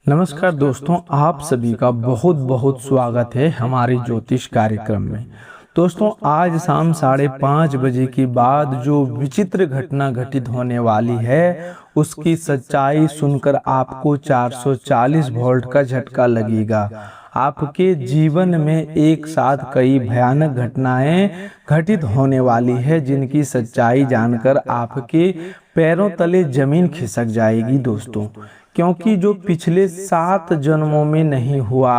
नमस्कार दोस्तों, आप सभी का बहुत बहुत स्वागत है हमारे ज्योतिष कार्यक्रम में। दोस्तों, आज शाम 5:30 बजे के बाद जो विचित्र घटना घटित होने वाली है उसकी सच्चाई सुनकर आपको 440 वोल्ट का झटका लगेगा। आपके जीवन में एक साथ कई भयानक घटनाएं घटित होने वाली है जिनकी सच्चाई जानकर आपके पैरों तले जमीन खिसक जाएगी दोस्तों, क्योंकि जो पिछले 7 जन्मों में नहीं हुआ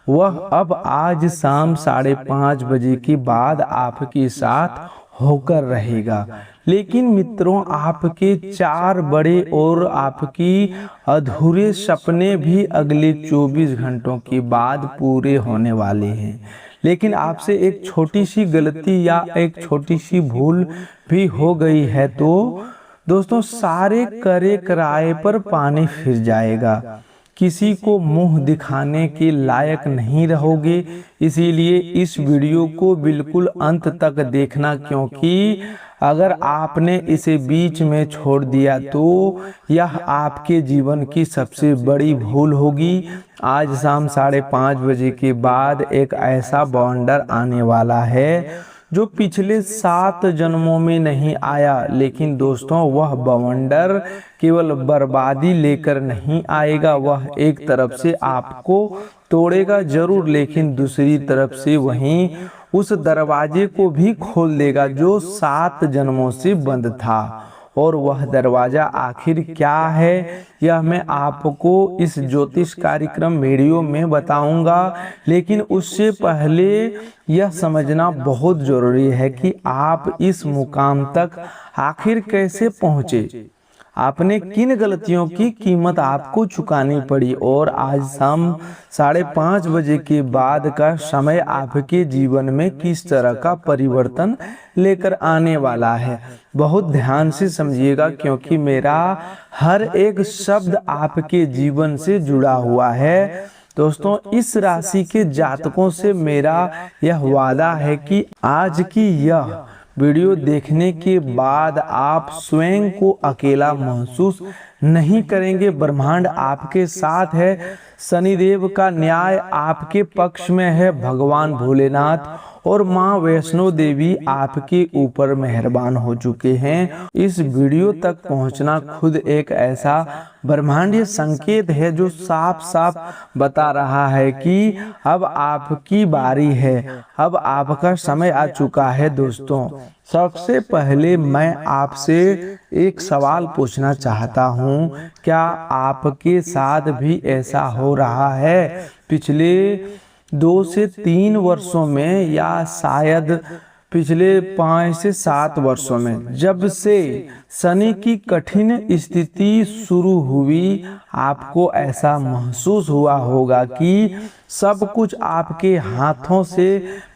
वह अब आज शाम 5:30 बजे के बाद आपके साथ होकर रहेगा। लेकिन मित्रों, आपके 4 बड़े और आपकी अधूरे सपने भी अगले 24 घंटों के बाद पूरे होने वाले हैं। लेकिन आपसे एक छोटी सी गलती या एक छोटी सी भूल भी हो गई है तो दोस्तों सारे करे कराए पर पानी फिर जाएगा। किसी को मुंह दिखाने के लायक नहीं रहोगे, इसीलिए इस वीडियो को बिल्कुल अंत तक देखना, क्योंकि अगर आपने इसे बीच में छोड़ दिया तो यह आपके जीवन की सबसे बड़ी भूल होगी। आज शाम 5:30 बजे के बाद एक ऐसा बवंडर आने वाला है जो पिछले 7 जन्मों में नहीं आया, लेकिन दोस्तों वह बवंडर केवल बर्बादी लेकर नहीं आएगा। वह एक तरफ से आपको तोड़ेगा जरूर, लेकिन दूसरी तरफ से वहीं उस दरवाजे को भी खोल देगा जो 7 जन्मों से बंद था। और वह दरवाजा आखिर क्या है यह मैं आपको इस ज्योतिष कार्यक्रम वीडियो में बताऊंगा। लेकिन उससे पहले यह समझना बहुत जरूरी है कि आप इस मुकाम तक आखिर कैसे पहुंचे, आपने किन गलतियों की कीमत आपको चुकानी पड़ी, और आज शाम 5:30 बजे के बाद का समय आपके जीवन में किस तरह का परिवर्तन लेकर आने वाला है। बहुत ध्यान से समझिएगा, क्योंकि मेरा हर एक शब्द आपके जीवन से जुड़ा हुआ है। दोस्तों, इस राशि के जातकों से मेरा यह वादा है कि आज की यह वीडियो देखने के बाद आप स्वयं को अकेला महसूस नहीं करेंगे। ब्रह्मांड आपके साथ है, शनिदेव का न्याय आपके पक्ष में है, भगवान भोलेनाथ और माँ वैष्णो देवी आपके ऊपर मेहरबान हो चुके हैं। इस वीडियो तक पहुंचना खुद एक ऐसा ब्रह्मांडीय संकेत है जो साफ साफ बता रहा है कि अब आपकी बारी है, अब आपका समय आ चुका है। दोस्तों, सबसे पहले मैं आपसे एक सवाल पूछना चाहता हूं, क्या आपके साथ भी ऐसा हो रहा है पिछले 2 से 3 वर्षों में, या शायद पिछले 5 से 7 वर्षों में, जब से शनि की कठिन स्थिति शुरू हुई, आपको ऐसा महसूस हुआ होगा कि सब कुछ आपके हाथों से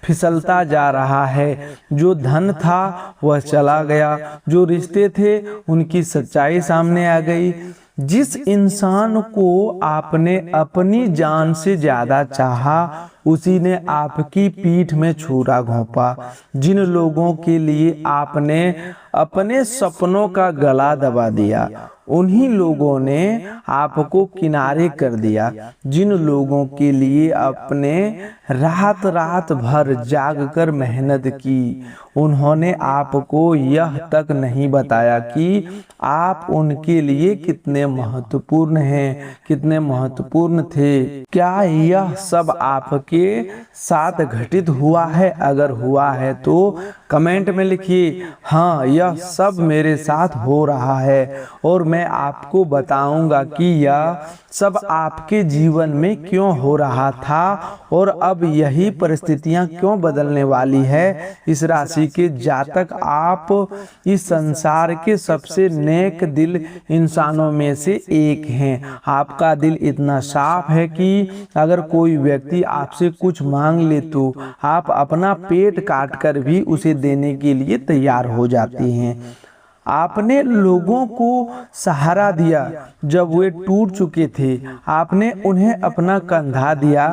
फिसलता जा रहा है। जो धन था वह चला गया, जो रिश्ते थे उनकी सच्चाई सामने आ गई। जिस इंसान को आपने अपनी जान से ज्यादा चाहा उसी ने आपकी पीठ में छुरा घोंपा। जिन लोगों के लिए आपने अपने सपनों का गला दबा दिया उन्हीं लोगों ने आपको किनारे कर दिया। जिन लोगों के लिए आपने रात रात भर जागकर मेहनत की उन्होंने आपको यह तक नहीं बताया कि आप उनके लिए कितने महत्वपूर्ण हैं, कितने महत्वपूर्ण थे। क्या यह सब आपके साथ घटित हुआ है? अगर हुआ है तो कमेंट में लिखिए, हाँ यह सब मेरे साथ हो रहा है, और मैं आपको बताऊंगा कि यह सब आपके जीवन में क्यों हो रहा था और अब यही परिस्थितियां क्यों बदलने वाली है। इस राशि के जातक आप इस संसार के सबसे नेक दिल इंसानों में से एक हैं। आपका दिल इतना साफ है कि अगर कोई व्यक्ति आपसे कुछ मांग ले तो आप अपना पेट काट कर भी उसे देने के लिए तैयार हो जाते हैं। आपने लोगों को सहारा दिया जब वे टूट चुके थे, आपने उन्हें अपना कंधा दिया,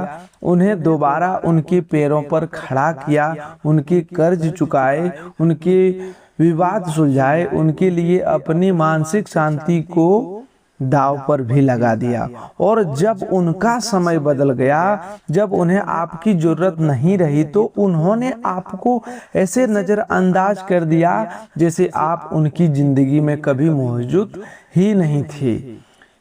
उन्हें दोबारा उनके पैरों पर खड़ा किया, उनके कर्ज चुकाए, उनके विवाद सुलझाए, उनके लिए अपनी मानसिक शांति को दाव पर भी लगा दिया। और जब उनका समय बदल गया, जब उन्हें आपकी जरूरत नहीं रही, तो उन्होंने आपको ऐसे नजरअंदाज कर दिया जैसे आप उनकी जिंदगी में कभी मौजूद ही नहीं थे।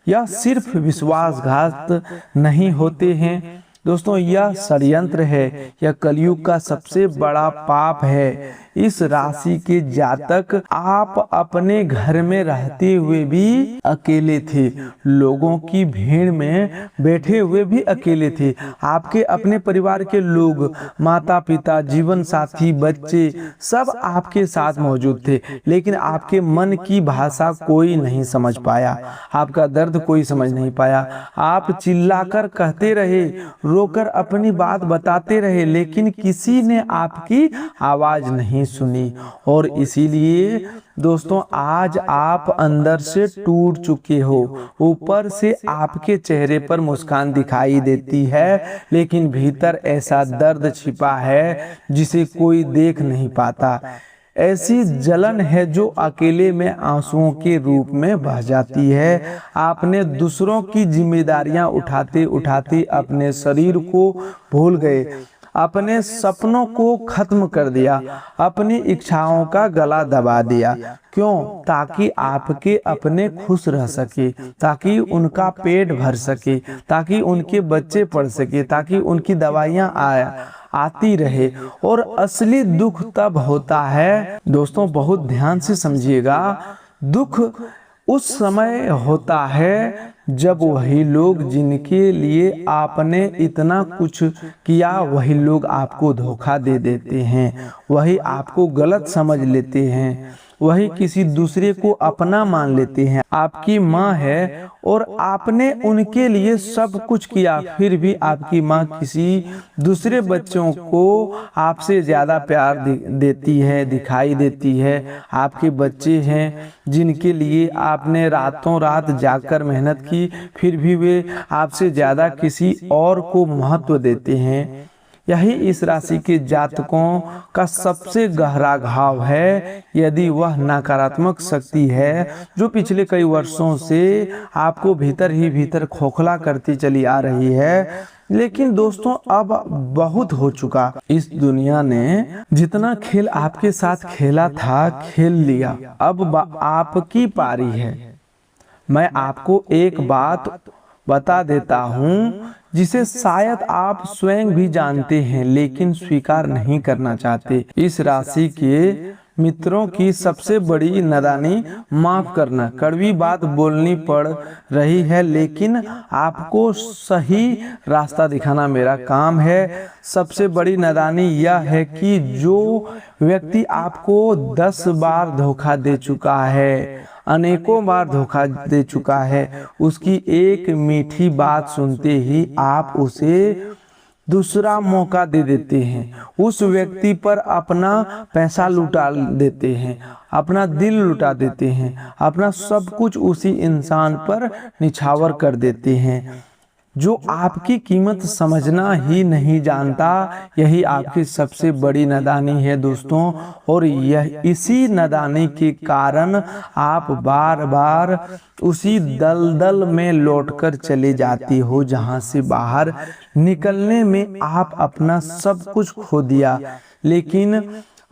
यह सिर्फ विश्वासघात नहीं होते हैं दोस्तों, यह षड्यंत्र है, यह कलयुग का सबसे बड़ा पाप है। इस राशि के जातक आप अपने घर में रहते हुए भी अकेले थे, लोगों की भीड़ में बैठे हुए भी अकेले थे। आपके अपने परिवार के लोग, माता पिता, जीवन साथी, बच्चे सब आपके साथ मौजूद थे, लेकिन आपके मन की भाषा कोई नहीं समझ पाया, आपका दर्द कोई समझ नहीं पाया। आप चिल्लाकर कहते रहे, रोकर अपनी बात बताते रहे, लेकिन किसी ने आपकी आवाज नहीं सुनी। और इसीलिए दोस्तों आज आप अंदर से टूट चुके हो। ऊपर से आपके चेहरे पर मुस्कान दिखाई देती है, लेकिन भीतर ऐसा दर्द छिपा है जिसे कोई देख नहीं पाता। ऐसी जलन है जो अकेले में आंसुओं के रूप में बह जाती है। आपने दूसरों की जिम्मेदारियां उठाते उठाते अपने शरीर को भूल गए, अपने सपनों को खत्म कर दिया, अपनी इच्छाओं का गला दबा दिया। क्यों? ताकि आपके अपने खुश रह सके, ताकि उनका पेट भर सके, ताकि उनके बच्चे पढ़ सके, ताकि उनकी दवाइयां आती रहे। और असली दुख तब होता है दोस्तों, बहुत ध्यान से समझिएगा, दुख उस समय होता है जब वही लोग जिनके लिए आपने इतना कुछ किया, वही लोग आपको धोखा दे देते हैं, वही आपको गलत समझ लेते हैं, वही किसी दूसरे को अपना मान लेते हैं। आपकी माँ है और आपने उनके लिए सब कुछ किया, फिर भी आपकी माँ किसी दूसरे बच्चों को आपसे ज्यादा प्यार देती है, दिखाई देती है। आपके बच्चे हैं जिनके लिए आपने रातों रात जाकर मेहनत की, फिर भी वे आपसे ज्यादा किसी और को महत्व देते हैं। यही इस राशि के जातकों का सबसे गहरा घाव है। यदि वह नकारात्मक शक्ति है जो पिछले कई वर्षों से आपको भीतर ही भीतर खोखला करती चली आ रही है, लेकिन दोस्तों अब बहुत हो चुका। इस दुनिया ने जितना खेल आपके साथ खेला था, खेल लिया, अब आपकी पारी है। मैं आपको एक बात बता देता हूँ जिसे शायद आप स्वयं भी जानते हैं, लेकिन स्वीकार नहीं करना चाहते। इस राशि के मित्रों की सबसे बड़ी नादानी, माफ करना, कड़वी बात बोलनी पड़ रही है, लेकिन आपको सही रास्ता दिखाना मेरा काम है। सबसे बड़ी नादानी यह है कि जो व्यक्ति आपको 10 बार धोखा दे चुका है, अनेकों बार धोखा दे चुका है, उसकी एक मीठी बात सुनते ही आप उसे दूसरा मौका दे देते हैं, उस व्यक्ति पर अपना पैसा लुटा देते हैं, अपना दिल लुटा देते हैं, अपना सब कुछ उसी इंसान पर निछावर कर देते हैं जो आपकी कीमत समझना ही नहीं जानता। यही आपकी सबसे बड़ी नादानी है दोस्तों, और यह इसी नादानी के कारण आप बार बार उसी दलदल में लौटकर चले जाती हो जहां से बाहर निकलने में आप अपना सब कुछ खो दिया। लेकिन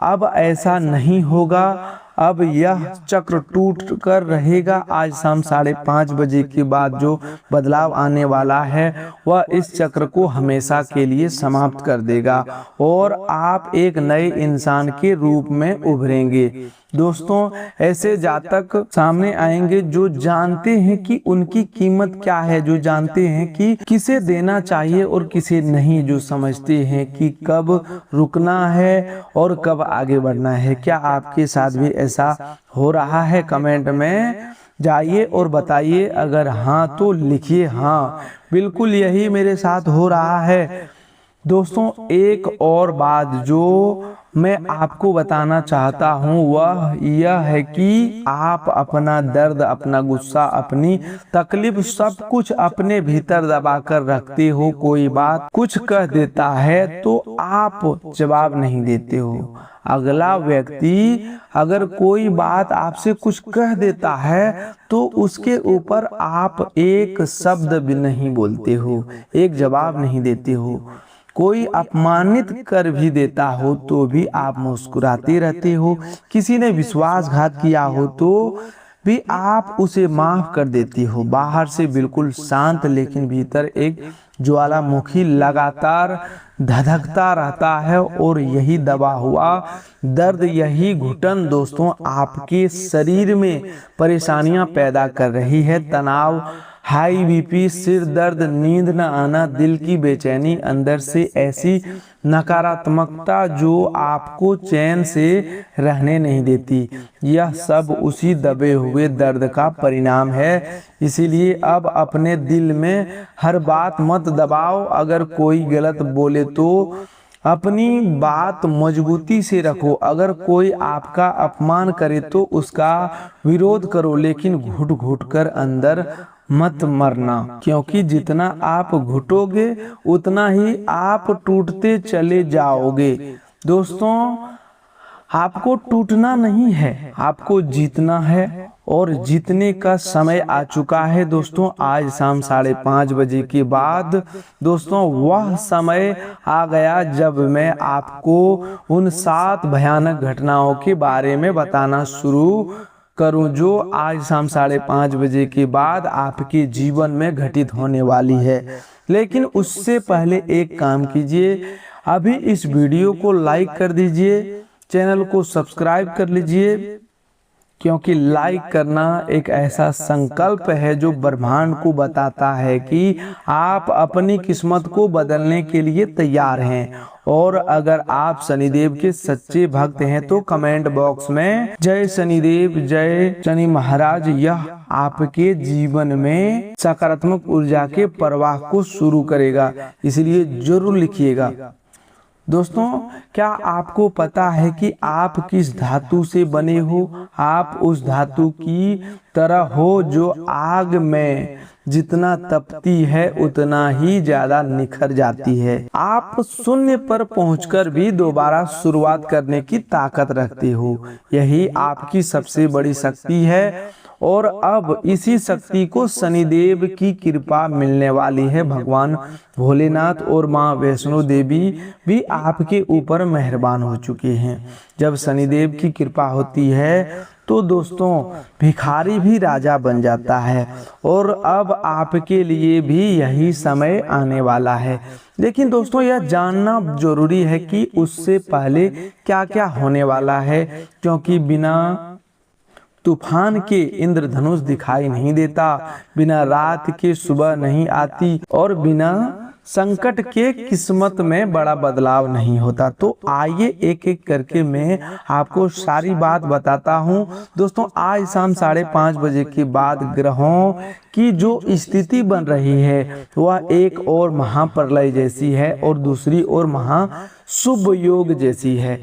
अब ऐसा नहीं होगा, अब यह चक्र टूट कर रहेगा। आज शाम 5:30 बजे के बाद जो बदलाव आने वाला है वह इस चक्र को हमेशा के लिए समाप्त कर देगा और आप एक नए इंसान के रूप में उभरेंगे। दोस्तों, ऐसे जातक सामने आएंगे जो जानते हैं कि उनकी कीमत क्या है, जो जानते हैं कि किसे देना चाहिए और किसे नहीं, जो समझते हैं कि कब रुकना है और कब आगे बढ़ना है। क्या आपके साथ भी ऐसा हो रहा है? कमेंट में जाइए और बताइए। अगर हाँ तो लिखिए हाँ, बिल्कुल यही मेरे साथ हो रहा है। दोस्तों, एक और बात जो मैं आपको बताना चाहता हूँ वह यह है कि आप अपना दर्द, अपना गुस्सा, अपनी तकलीफ सब कुछ अपने भीतर दबा कर रखते हो। कोई बात कुछ कह देता है तो आप जवाब नहीं देते हो। अगला व्यक्ति अगर कोई बात आपसे कुछ कह देता है तो उसके ऊपर आप एक शब्द भी नहीं बोलते हो, एक जवाब नहीं देते हो। कोई अपमानित कर भी देता हो तो भी आप मुस्कुराते रहते हो। किसी ने विश्वासघात किया हो तो भी आप उसे माफ कर देती हो। बाहर से बिल्कुल शांत, लेकिन भीतर एक ज्वालामुखी लगातार धधकता रहता है। और यही दबा हुआ दर्द, यही घुटन दोस्तों आपके शरीर में परेशानियां पैदा कर रही है। तनाव, हाई बीपी, सिर दर्द, नींद न आना, दिल की बेचैनी, अंदर से ऐसी नकारात्मकता जो आपको चैन से रहने नहीं देती, यह सब उसी दबे हुए दर्द का परिणाम है। इसीलिए अब अपने दिल में हर बात मत दबाओ। अगर कोई गलत बोले तो अपनी बात मजबूती से रखो। अगर कोई आपका अपमान करे तो उसका विरोध करो, लेकिन घुट घुट कर अंदर मत मरना, क्योंकि जितना आप घुटोगे उतना ही आप टूटते चले जाओगे। दोस्तों, आपको टूटना नहीं है, आपको जीतना है, और जीतने का समय आ चुका है। दोस्तों, आज शाम 5:30 बजे के बाद दोस्तों वह समय आ गया जब मैं आपको उन 7 भयानक घटनाओं के बारे में बताना शुरू करूं जो आज शाम 5:30 बजे के बाद आपके जीवन में घटित होने वाली है। लेकिन उससे पहले एक काम कीजिए, अभी इस वीडियो को लाइक कर दीजिए, चैनल को सब्सक्राइब कर लीजिए, क्योंकि लाइक करना एक ऐसा संकल्प है जो ब्रह्मांड को बताता है कि आप अपनी किस्मत को बदलने के लिए तैयार हैं। और अगर आप शनिदेव के सच्चे भक्त हैं तो कमेंट बॉक्स में जय शनिदेव, जय शनि महाराज, यह आपके जीवन में सकारात्मक ऊर्जा के प्रवाह को शुरू करेगा, इसलिए जरूर लिखिएगा। दोस्तों, क्या आपको पता है कि आप किस धातु से बने हो? आप उस धातु की तरह हो जो आग में जितना तपती है उतना ही ज्यादा निखर जाती है। आप शून्य पर पहुंचकर भी दोबारा शुरुआत करने की ताकत रखते हो। यही आपकी सबसे बड़ी शक्ति है। और अब इसी शक्ति को शनिदेव की कृपा मिलने वाली है। भगवान भोलेनाथ और माँ वैष्णो देवी भी आपके ऊपर मेहरबान हो चुके हैं। जब शनिदेव की कृपा होती है तो दोस्तों भिखारी भी राजा बन जाता है। और अब आपके लिए भी यही समय आने वाला है। लेकिन दोस्तों, यह जानना जरूरी है कि उससे पहले क्या क्या होने वाला है, क्योंकि बिना तूफान के इंद्रधनुष दिखाई नहीं देता, बिना रात के सुबह नहीं आती, और बिना संकट के किस्मत में बड़ा बदलाव नहीं होता। तो आइए एक एक करके मैं आपको सारी बात बताता हूँ। दोस्तों, आज शाम 5:30 बजे के बाद ग्रहों की जो स्थिति बन रही है वह एक और महाप्रलय जैसी है और दूसरी ओर महाशुभ योग जैसी है।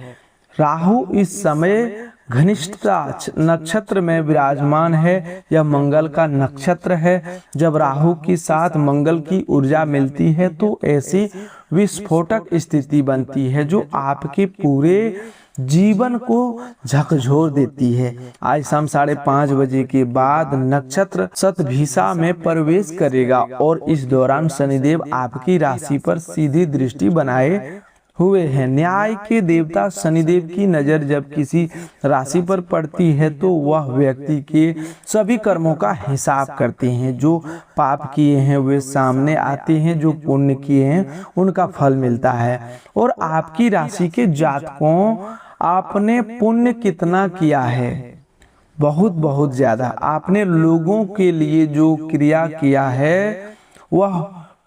राहु इस समय घनिष्ठता नक्षत्र में विराजमान है। यह मंगल का नक्षत्र है। जब राहु के साथ मंगल की ऊर्जा मिलती है तो ऐसी विस्फोटक स्थिति बनती है जो आपके पूरे जीवन को झकझोर देती है। आज शाम 5:30 बजे के बाद नक्षत्र शतभिषा में प्रवेश करेगा और इस दौरान शनिदेव आपकी राशि पर सीधी दृष्टि बनाए हुए हैं। न्याय के देवता शनिदेव की नजर जब किसी राशि पर पड़ती है तो वह व्यक्ति के सभी कर्मों का हिसाब करते हैं। जो पाप किए हैं वे सामने आते हैं, जो पुण्य किए हैं उनका फल मिलता है। और आपकी राशि के जातकों, आपने पुण्य कितना किया है? बहुत बहुत ज्यादा। आपने लोगों के लिए जो क्रिया किया है वह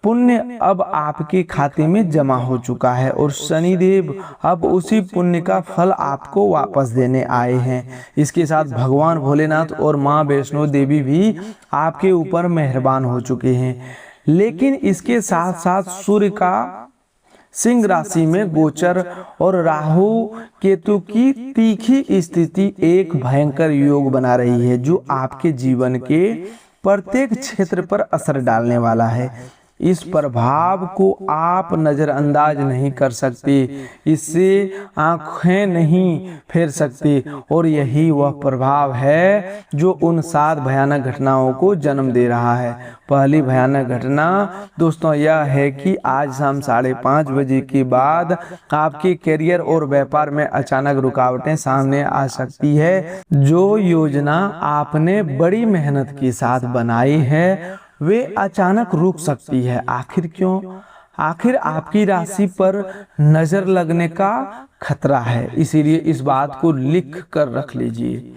पुण्य अब आपके खाते में जमा हो चुका है और शनिदेव अब उसी पुण्य का फल आपको वापस देने आए हैं। इसके साथ भगवान भोलेनाथ और माँ वैष्णो देवी भी आपके ऊपर मेहरबान हो चुके हैं। लेकिन इसके साथ साथ सूर्य का सिंह राशि में गोचर और राहु केतु की तीखी स्थिति एक भयंकर योग बना रही है, जो आपके जीवन के प्रत्येक क्षेत्र पर असर डालने वाला है। इस प्रभाव को आप नजरअंदाज नहीं कर सकते, इससे आंखें नहीं फेर सकते, और यही वह प्रभाव है जो उन 7 भयानक घटनाओं को जन्म दे रहा है। पहली भयानक घटना दोस्तों यह है कि आज शाम 5:30 बजे के बाद आपके करियर और व्यापार में अचानक रुकावटें सामने आ सकती है। जो योजना आपने बड़ी मेहनत के साथ बनाई है वे अचानक रुक सकती है। आखिर क्यों? आखिर आपकी राशि पर नजर लगने का खतरा है, इसीलिए इस बात को लिख कर रख लीजिए।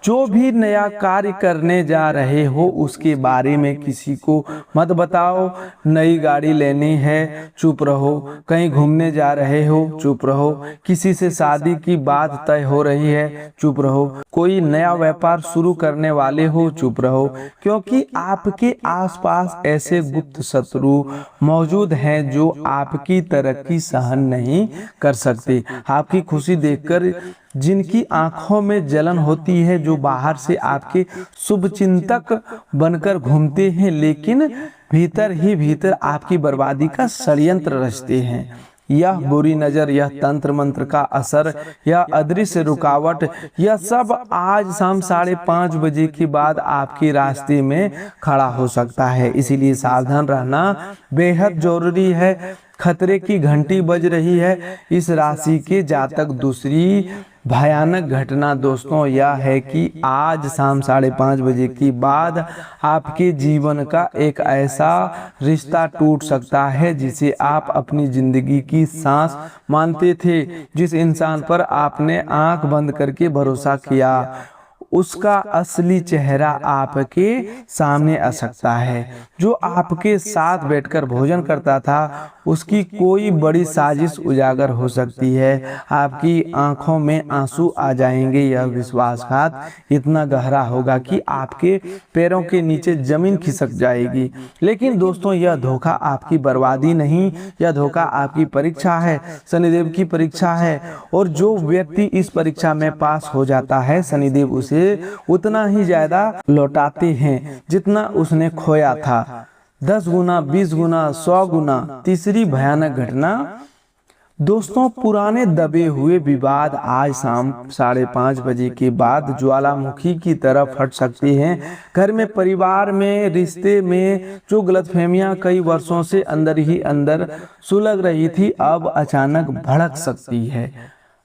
जो भी नया कार्य करने जा रहे हो उसके बारे में किसी को मत बताओ। नई गाड़ी लेनी है, चुप रहो। कहीं घूमने जा रहे हो, चुप रहो। किसी से शादी की बात तय हो रही है, चुप रहो। कोई नया व्यापार शुरू करने वाले हो, चुप रहो, क्योंकि आपके आसपास ऐसे गुप्त शत्रु मौजूद हैं जो आपकी तरक्की सहन नहीं कर सकते। आपकी खुशी देखकर जिनकी आंखों में जलन होती है, जो बाहर से आपके शुभचिंतक बनकर घूमते हैं लेकिन भीतर ही भीतर आपकी बर्बादी का षड्यंत्र रचते हैं। यह बुरी नजर, यह तंत्र मंत्र का असर, यह अदृश्य रुकावट, यह सब आज शाम 5:30 बजे के बाद आपके रास्ते में खड़ा हो सकता है। इसीलिए सावधान रहना बेहद जरूरी है। खतरे की घंटी बज रही है। इस राशि के जातक दूसरी भयानक घटना दोस्तों यह है कि आज शाम 5:30 बजे के बाद आपके जीवन का एक ऐसा रिश्ता टूट सकता है जिसे आप अपनी जिंदगी की सांस मानते थे। जिस इंसान पर आपने आंख बंद करके भरोसा किया, उसका असली चेहरा आपके सामने आ सकता है। जो आपके साथ बैठकर भोजन करता था, उसकी कोई बड़ी साजिश उजागर हो सकती है। आपकी आंखों में आंसू आ जाएंगे। यह विश्वासघात इतना गहरा होगा कि आपके पैरों के नीचे जमीन खिसक जाएगी। लेकिन दोस्तों, यह धोखा आपकी बर्बादी नहीं, यह धोखा आपकी परीक्षा है, शनिदेव की परीक्षा है। और जो व्यक्ति इस परीक्षा में पास हो जाता है, शनिदेव उसे उतना ही ज्यादा लौटाते हैं जितना उसने खोया था। 10 गुना, 20 गुना, 100 गुना। तीसरी भयानक घटना दोस्तों, पुराने दबे हुए विवाद आज शाम 5:30 बजे के बाद ज्वालामुखी की तरफ फट सकते हैं। घर में, परिवार में, रिश्ते में जो गलतफहमियां कई वर्षों से अंदर ही अंदर सुलग रही थी, अब अचानक भड़क सकती है।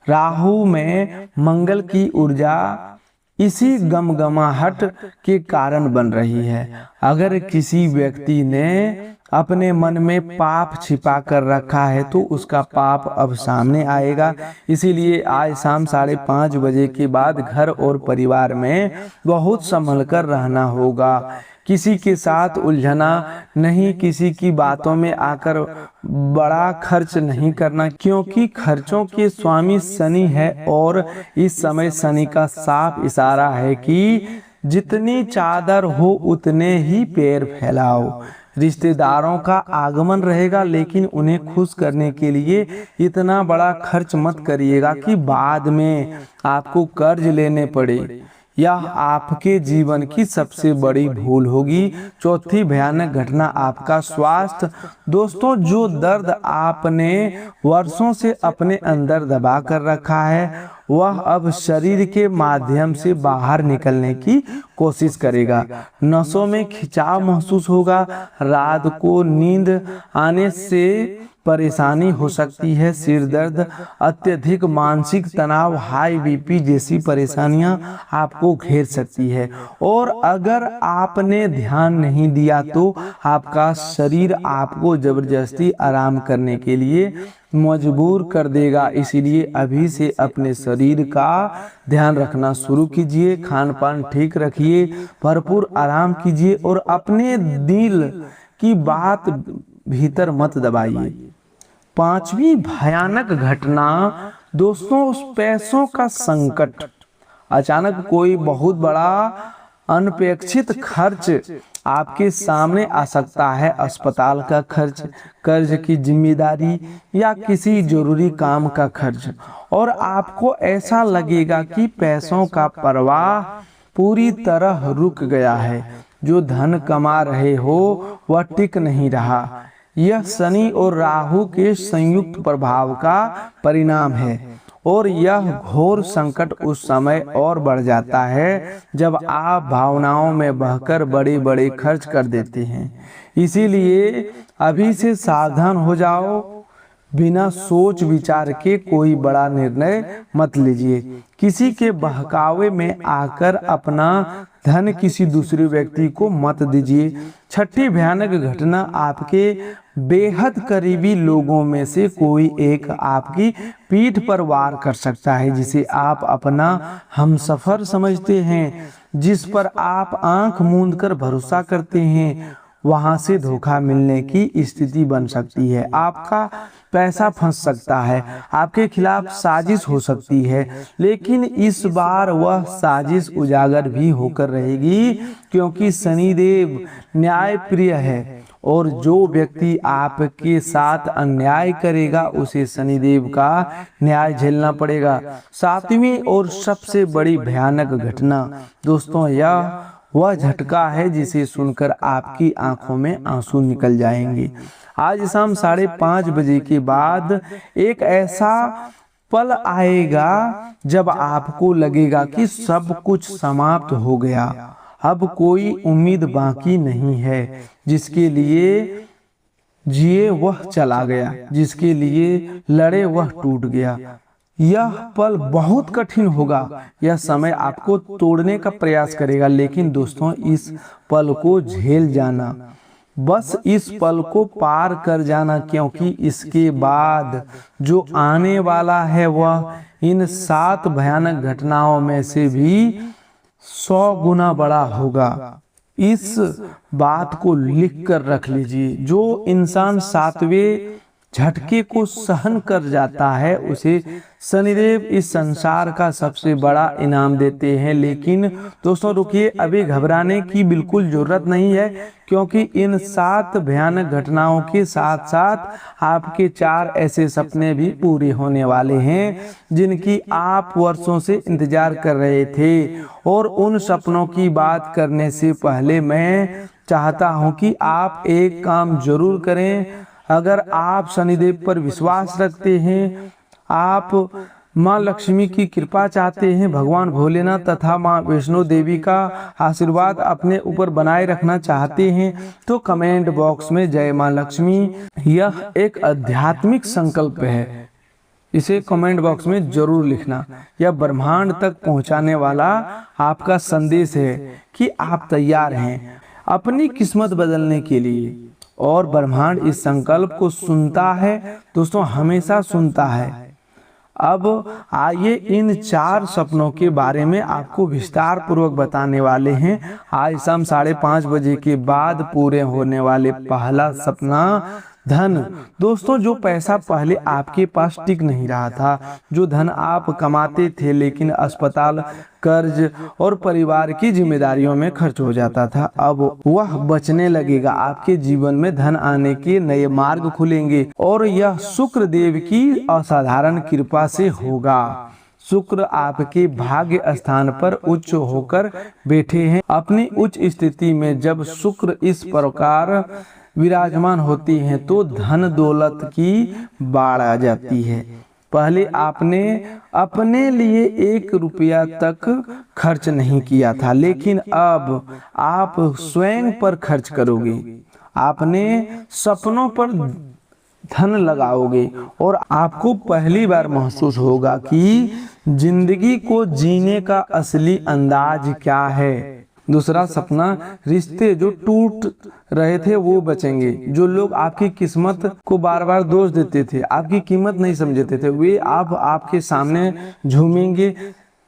राहु में मंगल की ऊर्जा इसी गमगमाहट के कारण बन रही है। अगर किसी व्यक्ति ने अपने मन में पाप छिपा कर रखा है तो उसका पाप अब सामने आएगा। इसीलिए आज शाम 5:30 बजे के बाद घर और परिवार में बहुत संभल कर रहना होगा। किसी के साथ उलझना नहीं, किसी की बातों में आकर बड़ा खर्च नहीं करना, क्योंकि खर्चों के स्वामी शनि है और इस समय शनि का साफ इशारा है कि जितनी चादर हो उतने ही पैर फैलाओ। रिश्तेदारों का आगमन रहेगा, लेकिन उन्हें खुश करने के लिए इतना बड़ा खर्च मत करिएगा कि बाद में आपको कर्ज लेने पड़े। यह आपके जीवन की सबसे बड़ी भूल होगी। चौथी भयानक घटना आपका स्वास्थ्य। दोस्तों, जो दर्द आपने वर्षों से अपने अंदर दबा कर रखा है, वह अब शरीर के माध्यम से बाहर निकलने की कोशिश करेगा। नसों में खिंचाव महसूस होगा। रात को नींद आने से परेशानी हो सकती है। सिर दर्द, अत्यधिक मानसिक तनाव, हाई बीपी जैसी परेशानियां आपको घेर सकती है। और अगर आपने ध्यान नहीं दिया तो आपका शरीर आपको जबरदस्ती आराम करने के लिए मजबूर कर देगा। इसीलिए अभी से अपने शरीर का ध्यान रखना शुरू कीजिए। खान पान ठीक रखिए, भरपूर आराम कीजिए और अपने दिल की बात भीतर मत दबाइए। पांचवी भयानक घटना दोस्तों, पैसों का संकट। अचानक कोई बहुत बड़ा अनपेक्षित खर्च आपके सामने आ सकता है। अस्पताल का खर्च, कर्ज की जिम्मेदारी या किसी जरूरी काम का खर्च, और आपको ऐसा लगेगा कि पैसों का प्रवाह पूरी तरह रुक गया है। जो धन कमा रहे हो वह टिक नहीं रहा। यह शनि और राहु के संयुक्त प्रभाव का परिणाम है, और यह घोर संकट उस समय और बढ़ जाता है जब आप भावनाओं में बहकर बड़े बड़े खर्च कर देते हैं। इसीलिए अभी से सावधान हो जाओ। बिना सोच विचार के कोई बड़ा निर्णय मत लीजिए। किसी के बहकावे में आकर अपना धन किसी दूसरे व्यक्ति को मत दीजिए। छठी भयानक घटना, आपके बेहद करीबी लोगों में से कोई एक आपकी पीठ पर वार कर सकता है, जिसे आप अपना हमसफर समझते हैं, जिस पर आप आंख मूंद कर भरोसा करते हैं। वहां से धोखा मिलने की स्थिति बन सकती है। आपका पैसा फंस सकता है, आपके खिलाफ साजिश हो सकती है, लेकिन इस बार वह साजिश उजागर भी होकर रहेगी, क्योंकि शनिदेव न्याय प्रिय है, और जो व्यक्ति आपके साथ अन्याय करेगा उसे शनिदेव का न्याय झेलना पड़ेगा। सातवीं और सबसे बड़ी भयानक घटना दोस्तों, यह वह झटका है जिसे सुनकर आपकी आंखों में आंसू निकल जाएंगे। आज शाम 5:30 बजे के बाद एक ऐसा पल आएगा जब आपको लगेगा कि सब कुछ समाप्त हो गया, अब कोई उम्मीद बाकी नहीं है। जिसके लिए जिए वह चला गया, जिसके लिए लड़े वह टूट गया। यह पल बहुत कठिन होगा। यह समय आपको तोड़ने का प्रयास करेगा, लेकिन दोस्तों इस पल को झेल जाना, बस इस पल को पार कर जाना, क्योंकि इसके बाद जो आने वाला है वह इन 7 भयानक घटनाओं में से भी 100 गुना बड़ा होगा। इस बात को लिख कर रख लीजिए। जो इंसान 7वें झटके को सहन कर जाता है उसे शनिदेव इस संसार का सबसे बड़ा इनाम देते हैं। लेकिन दोस्तों रुकिए, अभी घबराने की बिल्कुल जरूरत नहीं है, क्योंकि इन 7 भयानक घटनाओं के साथ साथ आपके 4 ऐसे सपने भी पूरे होने वाले हैं जिनकी आप वर्षों से इंतजार कर रहे थे। और उन सपनों की बात करने से पहले मैं चाहता हूं कि आप एक काम जरूर करें। अगर आप शनिदेव पर विश्वास रखते हैं, आप माँ लक्ष्मी की कृपा चाहते हैं, भगवान भोलेनाथ तथा माँ वैष्णो देवी का आशीर्वाद अपने ऊपर बनाए रखना चाहते हैं, तो कमेंट बॉक्स में जय माँ लक्ष्मी, यह एक आध्यात्मिक संकल्प है, इसे कमेंट बॉक्स में जरूर लिखना। यह ब्रह्मांड तक पहुंचाने वाला आपका संदेश है कि आप तैयार हैं अपनी किस्मत बदलने के लिए। और ब्रह्मांड इस संकल्प को सुनता है दोस्तों, हमेशा सुनता है। अब आइए इन 4 सपनों के बारे में आपको विस्तार पूर्वक बताने वाले हैं। आज शाम 5:30 बजे के बाद पूरे होने वाले पहला सपना, धन। दोस्तों जो पैसा पहले आपके पास टिक नहीं रहा था, जो धन आप कमाते थे लेकिन अस्पताल, कर्ज और परिवार की जिम्मेदारियों में खर्च हो जाता था, अब वह बचने लगेगा। आपके जीवन में धन आने के नए मार्ग खुलेंगे, और यह शुक्र देव की असाधारण कृपा से होगा। शुक्र आपके भाग्य स्थान पर उच्च होकर बैठे हैं। अपनी उच्च स्थिति में जब शुक्र इस प्रकार विराजमान होती हैं तो धन दौलत की बाढ़ आ जाती है। पहले आपने अपने लिए 1 रुपया तक खर्च नहीं किया था, लेकिन अब आप स्वयं पर खर्च करोगे, आपने सपनों पर धन लगाओगे, और आपको पहली बार महसूस होगा कि जिंदगी को जीने का असली अंदाज क्या है। दूसरा सपना, रिश्ते जो टूट रहे थे वो बचेंगे। जो लोग आपकी किस्मत को बार बार दोष देते थे, आपकी कीमत नहीं समझते थे, वे अब आपके सामने झूमेंगे।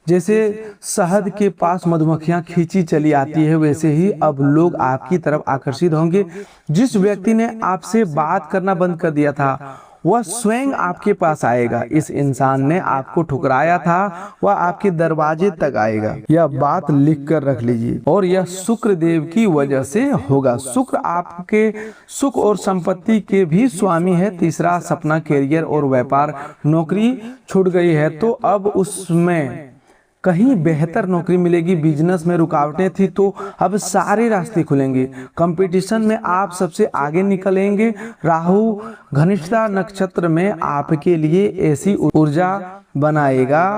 जैसे शहद के पास मधुमक्खियां खींची चली आती है, वैसे ही अब लोग आपकी तरफ आकर्षित होंगे। जिस व्यक्ति ने आपसे बात करना बंद कर दिया था वह स्वयं आपके पास आएगा। इस इंसान ने आपको ठुकराया था, वह आपके दरवाजे तक आएगा। यह बात लिख कर रख लीजिए, और यह शुक्र देव की वजह से होगा। शुक्र आपके सुख और संपत्ति के भी स्वामी है। तीसरा सपना कैरियर और व्यापार। नौकरी छूट गई है तो अब उसमें कहीं बेहतर नौकरी मिलेगी। बिजनेस में रुकावटें थी तो अब सारे रास्ते खुलेंगे। कंपटीशन में आप सबसे आगे निकलेंगे। राहु घनिष्ठा नक्षत्र में आपके लिए ऐसी ऊर्जा बनाएगा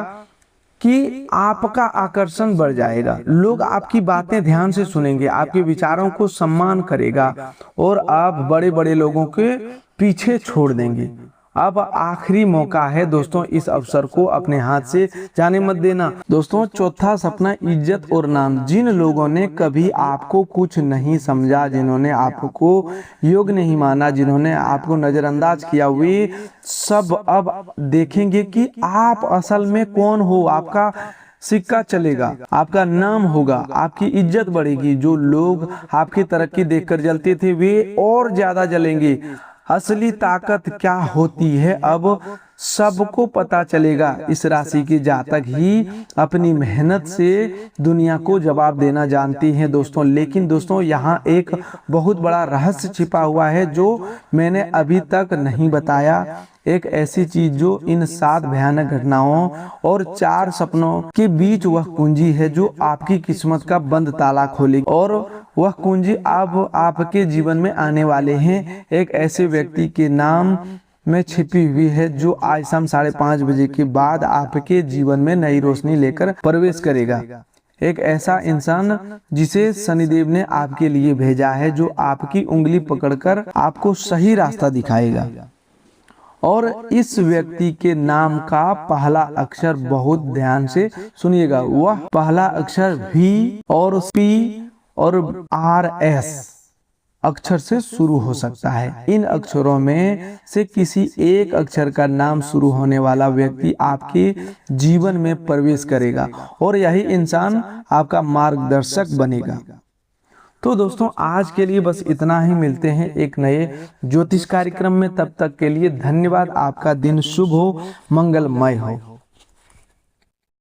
कि आपका आकर्षण बढ़ जाएगा। लोग आपकी बातें ध्यान से सुनेंगे, आपके विचारों को सम्मान करेगा और आप बड़े बड़े लोगों के पीछे छोड़ देंगे। अब आखिरी मौका है दोस्तों, इस अवसर को अपने हाथ से जाने मत देना। दोस्तों, चौथा सपना इज्जत और नाम। जिन लोगों ने कभी आपको कुछ नहीं समझा, जिन्होंने आपको योग्य नहीं माना, जिन्होंने आपको नजरअंदाज किया, वे सब अब देखेंगे कि आप असल में कौन हो। आपका सिक्का चलेगा, आपका नाम होगा, आपकी इज्जत बढ़ेगी। जो लोग आपकी तरक्की देखकर जलते थे वे और ज्यादा जलेंगे। असली ताकत क्या होती है अब सबको पता चलेगा। इस राशि के जातक ही अपनी मेहनत से दुनिया को जवाब देना जानती हैं दोस्तों। लेकिन दोस्तों, यहाँ एक बहुत बड़ा रहस्य छिपा हुआ है जो मैंने अभी तक नहीं बताया। एक ऐसी चीज जो इन 7 भयानक घटनाओं और 4 सपनों के बीच वह कुंजी है जो आपकी किस्मत का बंद ताला खोलेगी। और वह कुंजी अब आपके जीवन में आने वाले हैं। एक ऐसे व्यक्ति के नाम में छिपी हुई है जो आज शाम 5:30 बजे के बाद आपके जीवन में नई रोशनी लेकर प्रवेश करेगा। एक ऐसा इंसान जिसे शनिदेव ने आपके लिए भेजा है, जो आपकी उंगली पकड़कर आपको सही रास्ता दिखाएगा। और इस व्यक्ति के नाम का पहला अक्षर बहुत ध्यान से सुनिएगा। वह पहला अक्षर V और P और RS अक्षर से शुरू हो सकता है। इन अक्षरों में से किसी एक अक्षर का नाम शुरू होने वाला व्यक्ति आपके जीवन में प्रवेश करेगा और यही इंसान आपका मार्गदर्शक बनेगा। तो दोस्तों, आज के लिए बस इतना ही। मिलते हैं एक नए ज्योतिष कार्यक्रम में। तब तक के लिए धन्यवाद। आपका दिन शुभ हो, मंगलमय हो।